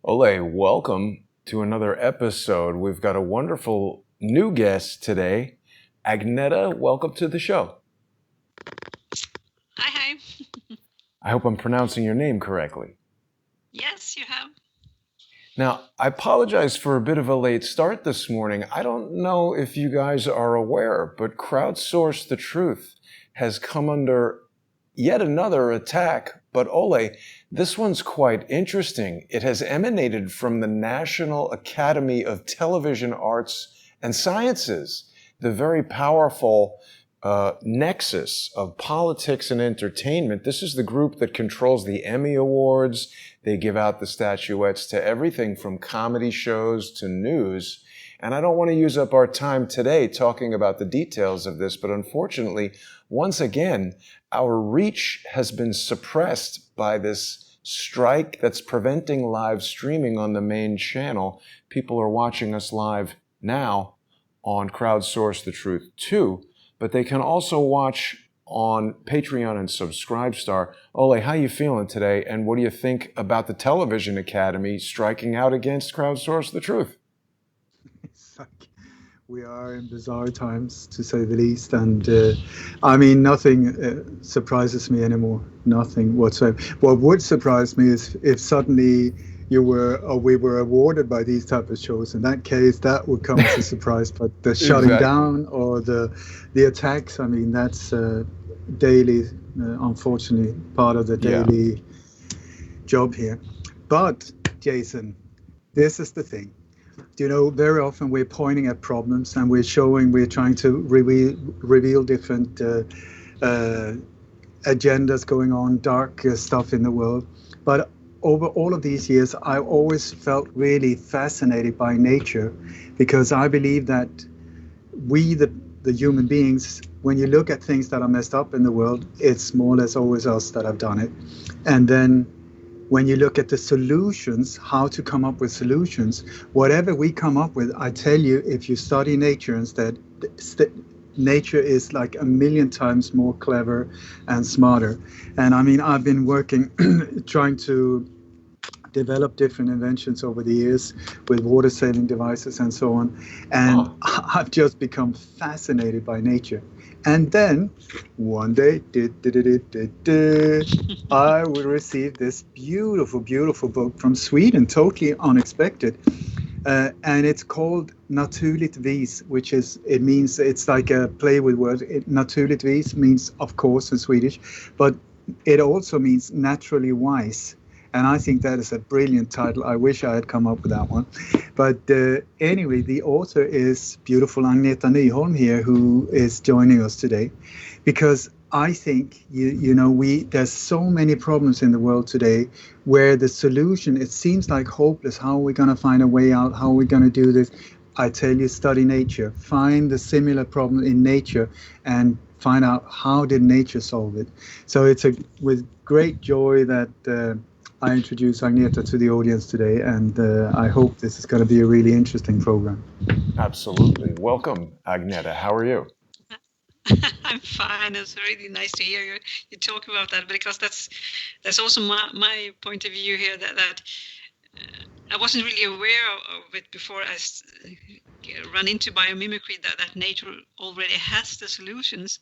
Ole, welcome to another episode. We've got a wonderful new guest today. Agneta, welcome to the show. Hi. I hope I'm pronouncing your name correctly. Yes, you have. Now, I apologize for a bit of a late start this morning. I don't know if you guys are aware, but Crowdsource the Truth has come under yet another attack. But Ole, this one's quite interesting. It has emanated from the National Academy of Television Arts and Sciences, the very powerful nexus of politics and entertainment. This is the group that controls the Emmy Awards. They give out the statuettes to everything from comedy shows to news. And I don't want to use up our time today talking about the details of this, but unfortunately, once again, our reach has been suppressed by this strike that's preventing live streaming on the main channel. People are watching us live now on Crowdsource the Truth 2, but they can also watch on Patreon and Subscribestar. Ole, how you feeling today? And what do you think about the Television Academy striking out against Crowdsource the Truth? It's like we are in bizarre times, to say the least. And I mean, nothing surprises me anymore. Nothing whatsoever. What would surprise me is if suddenly we were awarded by these type of shows. In that case, that would come as a surprise. But the shutting down or the attacks, I mean, that's daily, unfortunately, part of the daily job here. But Jason, this is the thing. You know, very often we're pointing at problems and we're trying to reveal different agendas going on, dark stuff in the world. But over all of these years, I always felt really fascinated by nature, because I believe that we, the human beings, when you look at things that are messed up in the world, it's more or less always us that have done it. And then when you look at the solutions, how to come up with solutions, whatever we come up with, I tell you, if you study nature instead, nature is like 1,000,000 times more clever and smarter. And I mean, I've been working, trying to develop different inventions over the years with water saving devices and so on. And I've just become fascinated by nature. And then one day, I will receive this beautiful, beautiful book from Sweden, totally unexpected. And it's called Naturligt vis, which is, it's like a play with words. Naturligt vis means, of course, in Swedish, but it also means naturally wise. And I think that is a brilliant title. I wish I had come up with that one. But anyway, the author is beautiful Agneta Nyholm here, who is joining us today. Because I think, there's so many problems in the world today where the solution, it seems like hopeless. How are we going to find a way out? How are we going to do this? I tell you, study nature. Find the similar problem in nature and find out how did nature solve it. So it's with great joy that I introduce Agneta to the audience today, and I hope this is going to be a really interesting program. Absolutely. Welcome, Agneta. How are you? I'm fine. It's really nice to hear you talk about that, because that's also my point of view here, that I wasn't really aware of it before I run into biomimicry, that nature already has the solutions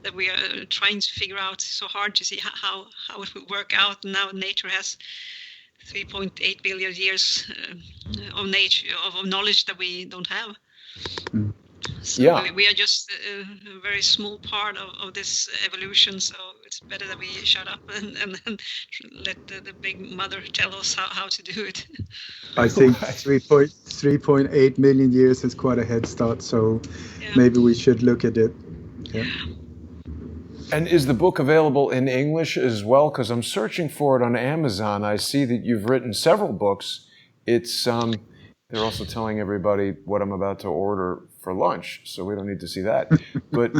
that we are trying to figure out so hard to see how it will work out. Now nature has 3.8 billion years of knowledge that we don't have. So we are just a very small part of this evolution, so it's better that we shut up and let the big mother tell us how to do it. I think 3.8 million years is quite a head start, so maybe we should look at it. Yeah. And is the book available in English as well? Because I'm searching for it on Amazon. I see that you've written several books. It's they're also telling everybody what I'm about to order for lunch, so we don't need to see that. But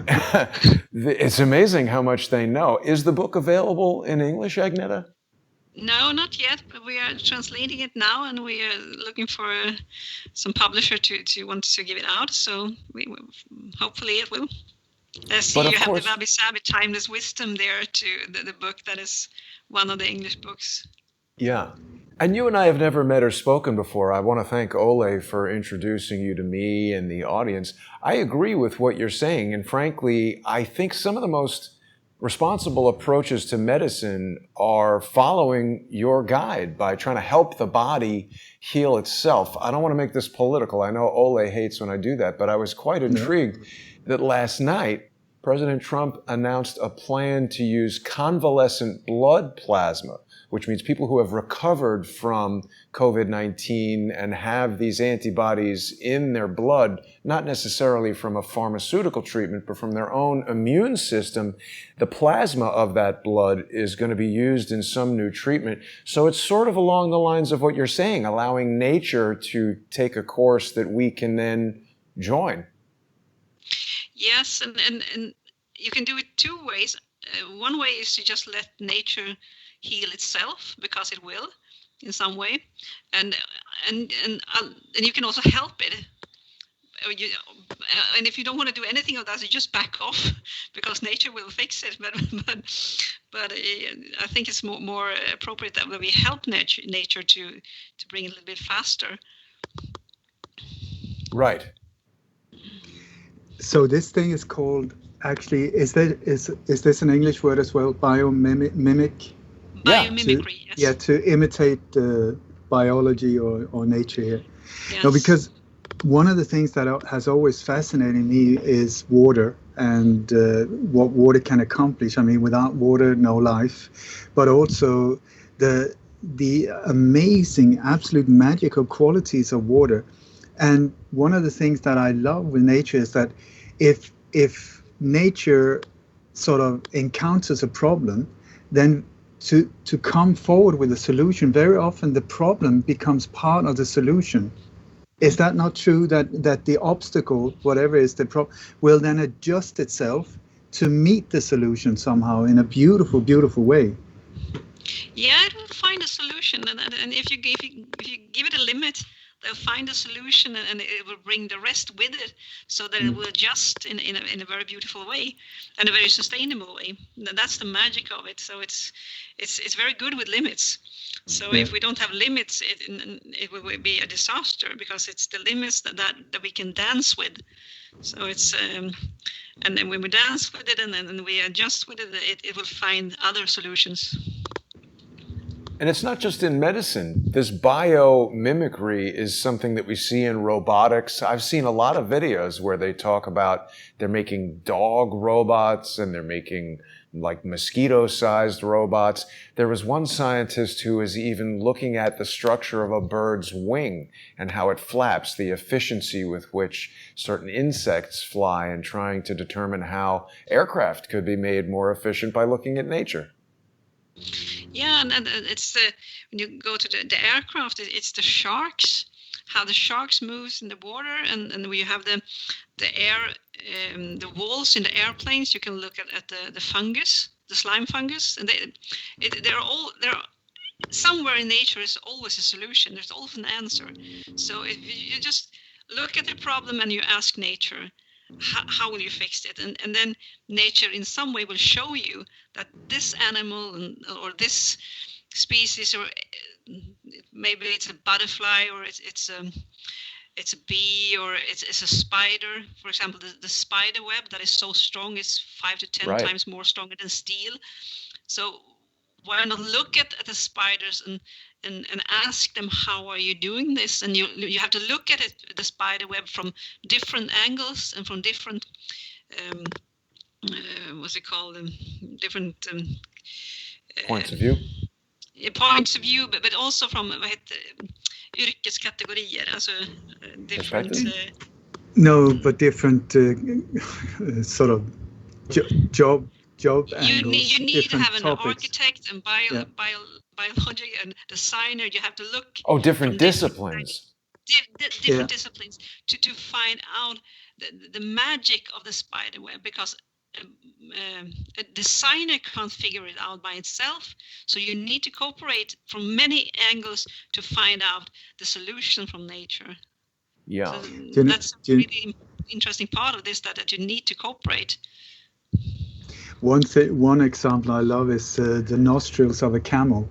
it's amazing how much they know. Is the book available in English, Agneta? No, not yet, but we are translating it now, and we are looking for some publisher to want to give it out. So hopefully it will. I see you have the Wabi Sabi Timeless Wisdom there, to the book that is one of the English books. Yeah. And you and I have never met or spoken before. I want to thank Ole for introducing you to me and the audience. I agree with what you're saying. And frankly, I think some of the most responsible approaches to medicine are following your guide by trying to help the body heal itself. I don't want to make this political. I know Ole hates when I do that, but I was quite intrigued that last night, President Trump announced a plan to use convalescent blood plasma, which means people who have recovered from COVID-19 and have these antibodies in their blood, not necessarily from a pharmaceutical treatment, but from their own immune system. The plasma of that blood is going to be used in some new treatment. So it's sort of along the lines of what you're saying, allowing nature to take a course that we can then join. Yes, and you can do it two ways. One way is to just let nature heal itself, because it will in some way, and you can also help it. And if you don't want to do anything of that, you just back off, because nature will fix it. But I think it's more appropriate that we help nature to bring it a little bit faster. Right. So this thing is called, actually, is this an English word as well? Biomimic? Biomimicry, yes. Yeah, to imitate biology or nature here. Yes. No, because one of the things that has always fascinated me is water and what water can accomplish. I mean, without water, no life, but also the amazing, absolute magical qualities of water. And one of the things that I love with nature is that if nature sort of encounters a problem, then to come forward with a solution, very often the problem becomes part of the solution. Is that not true, that the obstacle, whatever is the problem, will then adjust itself to meet the solution somehow in a beautiful, beautiful way? Yeah, it will find a solution, and if you give it a limit, they'll find a solution, and it will bring the rest with it, so that it will adjust in a very beautiful way and a very sustainable way. That's the magic of it. So it's very good with limits. So if we don't have limits, it will be a disaster, because it's the limits that we can dance with. So it's and then when we dance with it and we adjust with it, it will find other solutions. And it's not just in medicine. This biomimicry is something that we see in robotics. I've seen a lot of videos where they talk about they're making dog robots and they're making like mosquito-sized robots. There was one scientist who was even looking at the structure of a bird's wing and how it flaps, the efficiency with which certain insects fly, and trying to determine how aircraft could be made more efficient by looking at nature. Yeah, and it's when you go to the aircraft, it's the sharks, how the sharks moves in the water, and we have the air, the walls in the airplanes. You can look at the fungus, the slime fungus, and they're somewhere in nature is always a solution. There's always an answer. So if you just look at the problem and you ask nature, how will you fix it? And then nature in some way will show you that this animal or this species, or maybe it's a butterfly, or it's a bee, or it's a spider. For example, the spider web that is so strong is 5 to 10 times more stronger than steel. So why not look at the spiders and ask them, how are you doing this? And you have to look at it, the spider web, from different angles and from different different points of view. Points of view, but also from yrkeskategorier, alltså different. No, but different sort of job you angles. You need to have an topics. Architect and biology and designer. You have to look. Different disciplines. Different disciplines to find out the magic of the spider web, because a designer can't figure it out by itself. So you need to cooperate from many angles to find out the solution from nature. Yeah. So that's a really interesting part of this, that you need to cooperate. One example I love is the nostrils of a camel.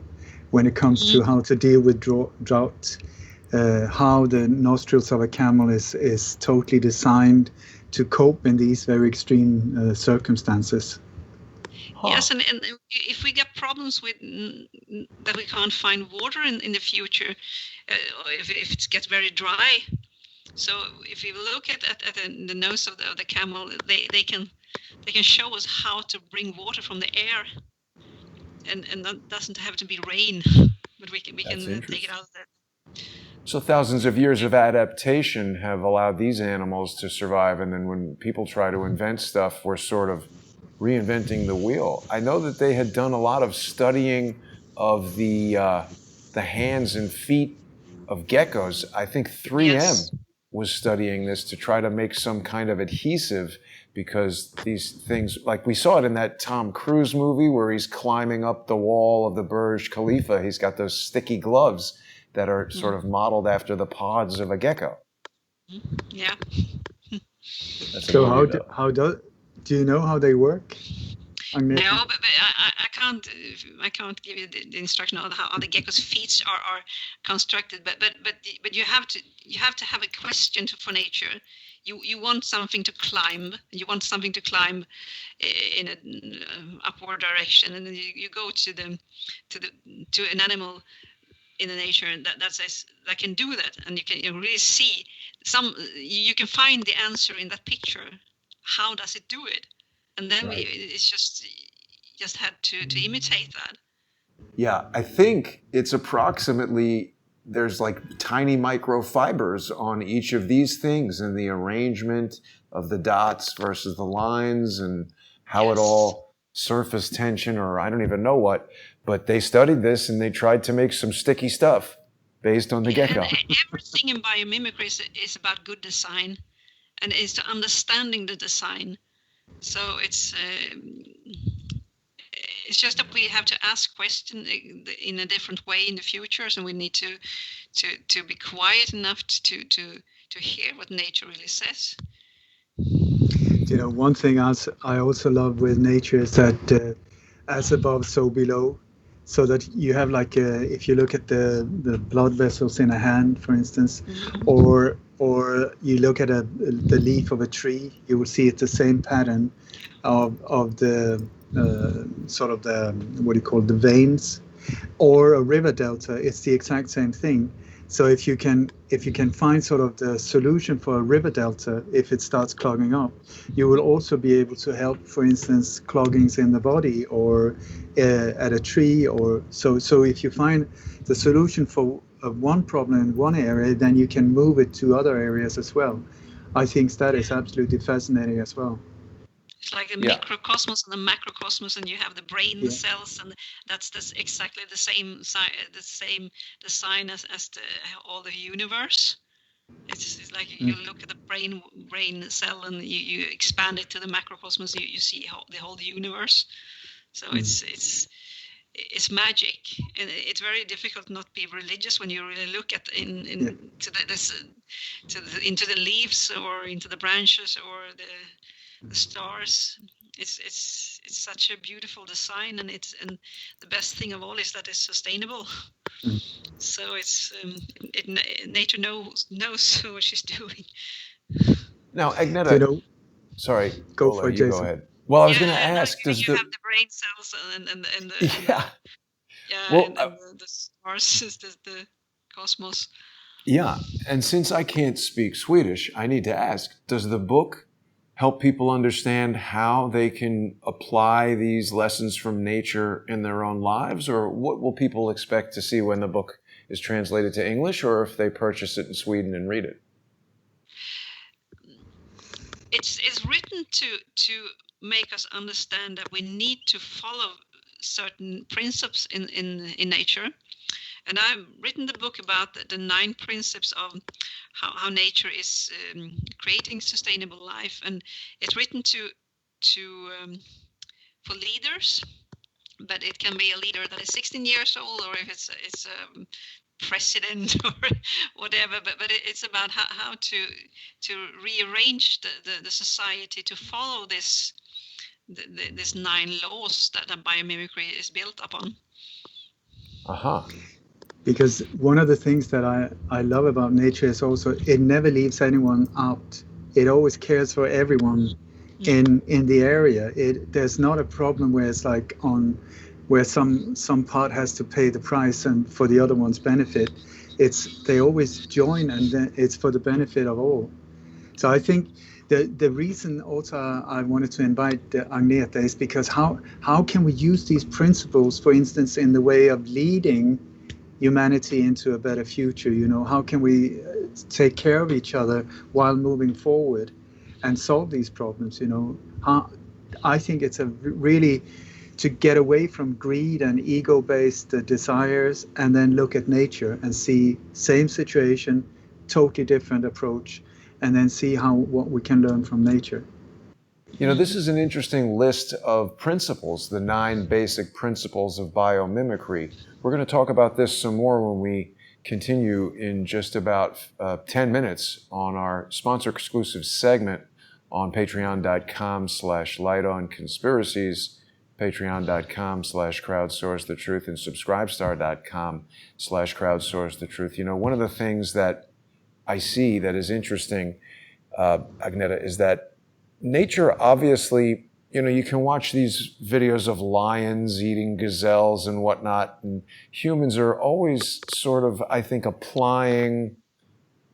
when it comes to how to deal with drought, how the nostrils of a camel is totally designed to cope in these very extreme circumstances. Yes, and if we get problems with that we can't find water in the future, or if it gets very dry, so if you look at the nose of the camel, they can show us how to bring water from the air, and that doesn't have to be rain, but we can take it out of there. So thousands of years of adaptation have allowed these animals to survive, and then when people try to invent stuff, we're sort of reinventing the wheel. I know that they had done a lot of studying of the hands and feet of geckos. I think 3M was studying this to try to make some kind of adhesive, because these things, like we saw it in that Tom Cruise movie where he's climbing up the wall of the Burj Khalifa. He's got those sticky gloves that are sort of modeled after the pods of a gecko. Yeah. So how do you know how they work, Agneta? No, but I can't give you the instruction on how the gecko's feet are constructed. But you have to have a question for nature. You want something to climb. You want something to climb in an upward direction, and then you go to an animal in the nature that can do that, and you can really see you can find the answer in that picture. How does it do it? And then it's just had to imitate that. Yeah, I think it's approximately, there's like tiny microfibers on each of these things, and the arrangement of the dots versus the lines, and how it all surface tension, or I don't even know what. But they studied this and they tried to make some sticky stuff based on the gecko. And everything in biomimicry is about good design, and is to understanding the design. So it's just that we have to ask questions in a different way in the futures, and we need to be quiet enough to hear what nature really says. You know, one thing I also love with nature is that as above, so below. So that you have like if you look at the blood vessels in a hand, for instance, or you look at the leaf of a tree, you will see it's the same pattern of the sort of the the veins, or a river delta. It's the exact same thing. So if you can find sort of the solution for a river delta, if it starts clogging up, you will also be able to help, for instance, cloggings in the body, or at a tree, or so. So if you find the solution for one problem in one area, then you can move it to other areas as well. I think that is absolutely fascinating as well. It's like a microcosmos and a macrocosmos, and you have the brain cells, and that's exactly the same design as all the universe. It's like you look at the brain cell, and you expand it to the macrocosmos. You see the whole universe. So it's magic, and it's very difficult not be religious when you really look at into the leaves, or into the branches, or the stars. It's such a beautiful design, and the best thing of all is that it's sustainable. So it's nature knows what she's doing. Now, Agneta, sorry, go for it, Jason. Go ahead. Well, I was going to ask, does you have the brain cells and the stars is the cosmos. Yeah, and since I can't speak Swedish, I need to ask, does the book help people understand how they can apply these lessons from nature in their own lives? Or what will people expect to see when the book is translated to English, or if they purchase it in Sweden and read it? It's written to make us understand that we need to follow certain principles in nature. And I've written the book about the 9 principles of how nature is creating sustainable life, and it's written for leaders, but it can be a leader that is 16 years old, or if it's a president or whatever. But it's about how to rearrange the society to follow this 9 laws that biomimicry is built upon. Uh-huh. Because one of the things that I love about nature is also it never leaves anyone out. It always cares for everyone in the area. There's not a problem where it's like where some part has to pay the price and for the other one's benefit. They always join, and then it's for the benefit of all. So I think the reason also I wanted to invite Agneta is because how can we use these principles, for instance, in the way of leading humanity into a better future? How can we take care of each other while moving forward and solve these problems? I think it's a really to get away from greed and ego-based desires, and then look at nature and see same situation, totally different approach, and then see what we can learn from nature. This is an interesting list of principles, the 9 basic principles of biomimicry. We're going to talk about this some more when we continue in just about 10 minutes on our sponsor-exclusive segment on patreon.com/lightonconspiracies, patreon.com/crowdsourcethetruth, and subscribestar.com/crowdsourcethetruth. One of the things that I see that is interesting, Agneta, is that nature, obviously, you can watch these videos of lions eating gazelles and whatnot, and humans are always sort of, I think, applying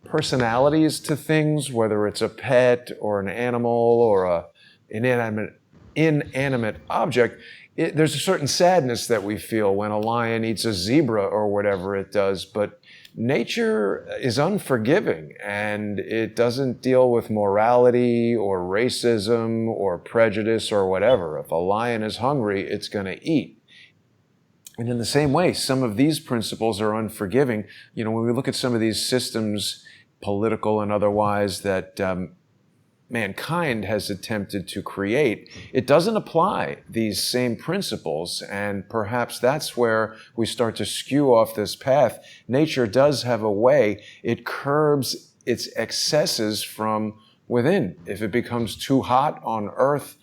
personalities to things, whether it's a pet or an animal or an inanimate object. There's a certain sadness that we feel when a lion eats a zebra or whatever it does, but nature is unforgiving, and it doesn't deal with morality or racism or prejudice or whatever. If a lion is hungry, it's going to eat. And in the same way, some of these principles are unforgiving. When we look at some of these systems, political and otherwise, that mankind has attempted to create, it doesn't apply these same principles, and perhaps that's where we start to skew off this path. Nature does have a way. It curbs its excesses from within. If it becomes too hot on Earth,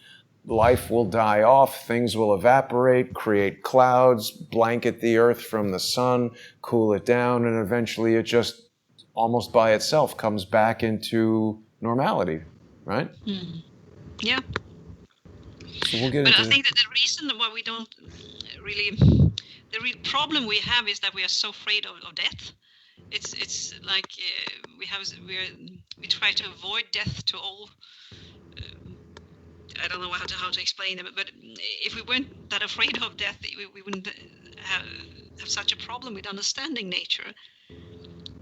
life will die off, things will evaporate, create clouds, blanket the Earth from the sun, cool it down, and eventually it just almost by itself comes back into normality. Right? Yeah. So we'll get but into I think that the reason why we don't really, the real problem we have is that we are so afraid of death. It's like we try to avoid death to all. I don't know how to explain it, but if we weren't that afraid of death, we wouldn't have such a problem with understanding nature.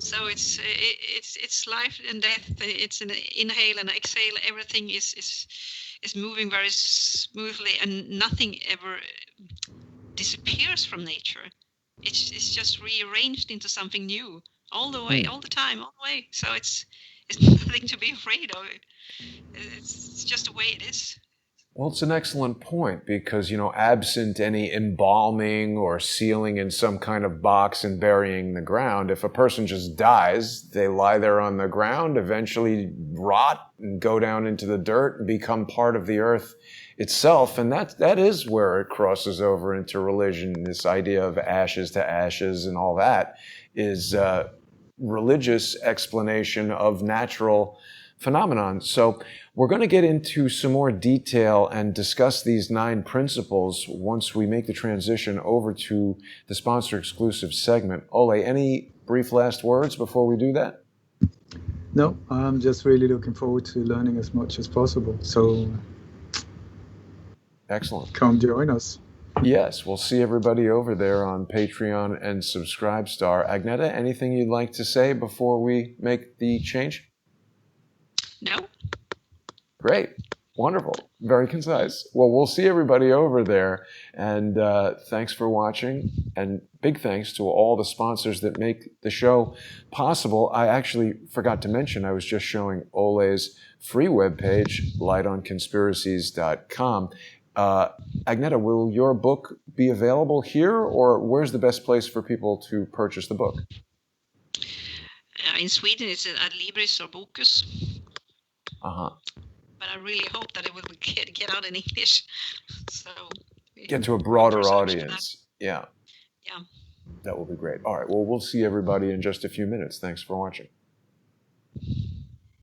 So it's life and death. It's an inhale and exhale. Everything is moving very smoothly, and nothing ever disappears from nature. It's just rearranged into something new all the way, all the time, all the way. So it's nothing to be afraid of. It's just the way it is. Well, it's an excellent point because, absent any embalming or sealing in some kind of box and burying the ground, if a person just dies, they lie there on the ground, eventually rot and go down into the dirt and become part of the earth itself. And that is where it crosses over into religion. This idea of ashes to ashes and all that is religious explanation of natural phenomenon. So we're going to get into some more detail and discuss these 9 principles once we make the transition over to the sponsor-exclusive segment. Ole, any brief last words before we do that? No, I'm just really looking forward to learning as much as possible. So excellent. Come join us. Yes, we'll see everybody over there on Patreon and Subscribestar. Agneta, anything you'd like to say before we make the change? No. Great. Wonderful. Very concise. Well, we'll see everybody over there. And thanks for watching. And big thanks to all the sponsors that make the show possible. I actually forgot to mention, I was just showing Ole's free webpage, lightonconspiracies.com. Agneta, will your book be available here, or where's the best place for people to purchase the book? In Sweden, it's at Libris or Bokus. Uh-huh. But I really hope that it will get out in English. So get to a broader audience. Yeah. Yeah. That will be great. All right. Well, we'll see everybody in just a few minutes. Thanks for watching.